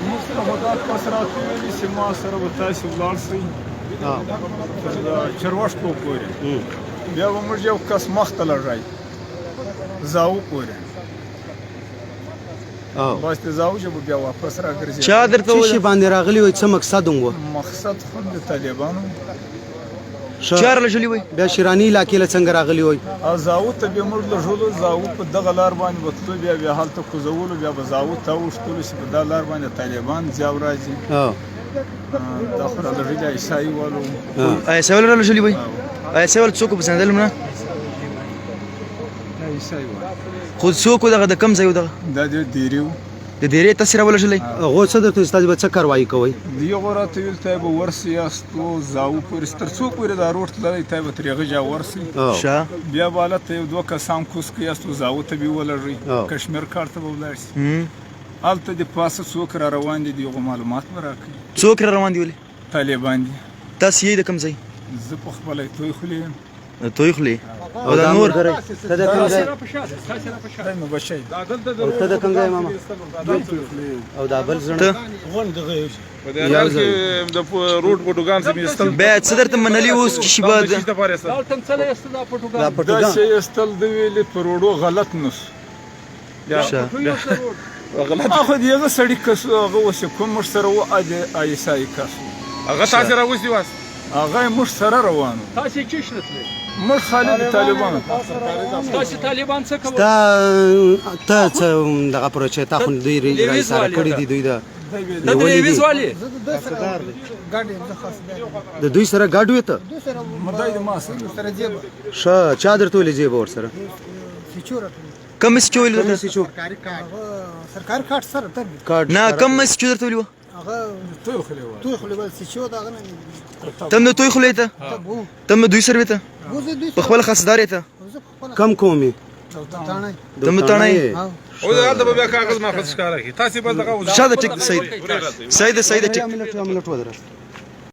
موږ سره به دا کس راته ویلي چې ما سره به تاسې ولاړ شئ تر د چروشکو پورې بیا به موږ یو کس مخته لږی زاو پورې بس د زاو چې به بیا واپس راګرځي چا درته څه شي باندې راغلي وای څه مقصد و مقصد خو د طالبانو چار لجلی وای بیا شیرانی علاقې له څنګه راغلی وای زاو ته به موږ لږولو زاو په دغه لار باندې وتلو بیا هلته کوزولو بیا به زاو ته وشتلو چې په دا لار باندې طالبان ځاو راځي دا خو راغلي د عیسایي والو عیسایي والو لجلی وای عیسایي والو څوک پسندل نه عیسایي والو خو څوک دغه د کم ځای دغه دا د دیریو د ډیرې تاثیر ولشلې هغه څه درته استاد به څه کاروایی کوي دی غوړه ویل ته به ورسي استو زاو پر ستر څو پورې دا روټ لري ته به ترغه جا ورسي شا بیا بالا ته دوه کسان کوس کې استو زاو ته به ولري کشمیر کار ته ولرسي الته د پاسه څوک را روان دي دغه معلومات ورکړي څوک را روان دي ولې طالبان دي تاسو یې د کم ځای زه په خپل توي خلې توي خلې او دا نور ته د کوم ځای نو بشي ته د کوم ځای ماما او دا بل زړه غون دغه یو ځای د روډ پټوګان سم استل به څه درته منلی اوس چې شی باد دا تم څه است دا پټوګان دا شی استل دی ویلې پروړو غلط نس غلط اخو دیغه سړی کس هغه وس کوم سره و ایسای کس هغه تاسو راوځي واس هغه مش سره روانو تاسو کې شنتلې مش خالد طالبان تاسو طالبان څه کوي ته څه دغه پروچه تا خو دوی رئیس سره کړی دی دوی دا د ریویز والی د دوی سره ګاډ وې ته مدای د ما سره جيب شه چا درته ولې جيب ور سره کم سچ ویل درته سرکاري کارت سره کارت نه کم سچ درته ویل هغه توي خلې سچو دا نه تم نو توي خلې ته تم دوی سره ته په خپل خاصدار ته کم کومي تم تانه او دا د بیا کاغذ ما خص کار کی تاسو بل دغه شاده ټیک سید ټیک